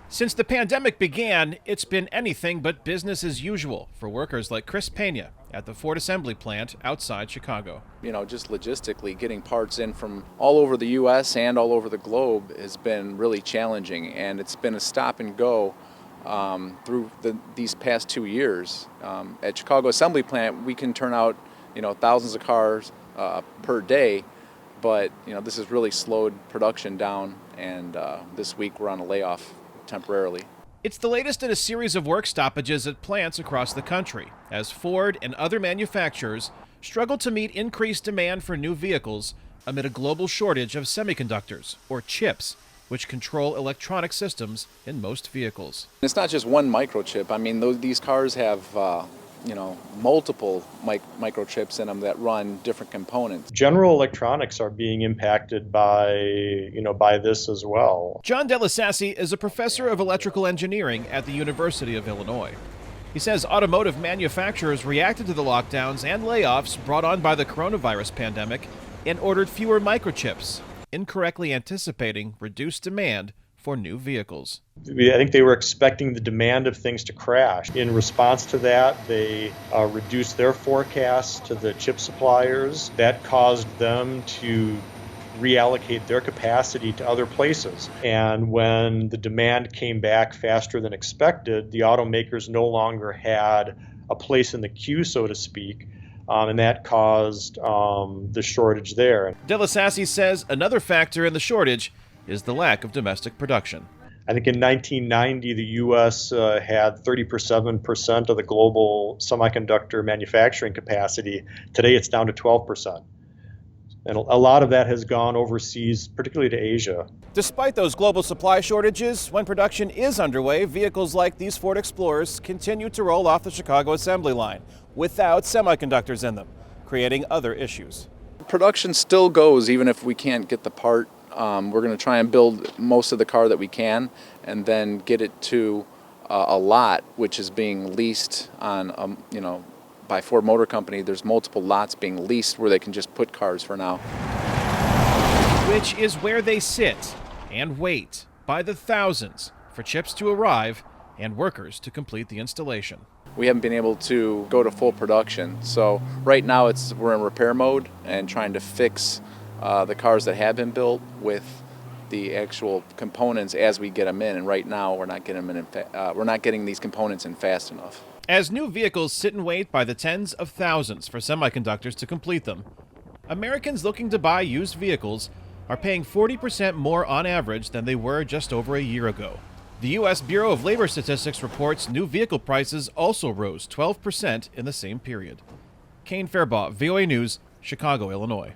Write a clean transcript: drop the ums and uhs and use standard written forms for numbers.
Since the pandemic began, it's been anything but business as usual for workers like Chris Pena at the Ford assembly plant outside Chicago. Just logistically, getting parts in from all over the U.S. and all over the globe has been really challenging, and it's been a stop and go through these past 2 years. At Chicago assembly plant, we can turn out, thousands of cars per day, but this has really slowed production down, and this week we're on a layoff temporarily. It's the latest in a series of work stoppages at plants across the country, as Ford and other manufacturers struggle to meet increased demand for new vehicles amid a global shortage of semiconductors, or chips, which control electronic systems in most vehicles. It's not just one microchip. I mean, these cars have multiple microchips in them that run different components. General electronics are being impacted by this as well. John Delasassi is a professor of electrical engineering at the University of Illinois. He says automotive manufacturers reacted to the lockdowns and layoffs brought on by the coronavirus pandemic and ordered fewer microchips, incorrectly anticipating reduced demand for new vehicles. I think they were expecting the demand of things to crash. In response to that, they reduced their forecasts to the chip suppliers. That caused them to reallocate their capacity to other places. And when the demand came back faster than expected, the automakers no longer had a place in the queue, so to speak. And that caused the shortage there. Delasassi says another factor in the shortage is the lack of domestic production. I think in 1990, the U.S. had 37% of the global semiconductor manufacturing capacity. Today, it's down to 12%. And a lot of that has gone overseas, particularly to Asia. Despite those global supply shortages, when production is underway, vehicles like these Ford Explorers continue to roll off the Chicago assembly line without semiconductors in them, creating other issues. Production still goes even if we can't get the part. We're going to try and build most of the car that we can and then get it to a lot which is being leased on, by Ford Motor Company. There's multiple lots being leased where they can just put cars for now. Which is where they sit and wait by the thousands for chips to arrive and workers to complete the installation. We haven't been able to go to full production, so right now we're in repair mode and trying to fix the cars that have been built with the actual components as we get them in. And right now, we're not getting these components in fast enough. As new vehicles sit and wait by the tens of thousands for semiconductors to complete them, Americans looking to buy used vehicles are paying 40% more on average than they were just over a year ago. The U.S. Bureau of Labor Statistics reports new vehicle prices also rose 12% in the same period. Kane, Farabaugh, VOA News, Chicago, Illinois.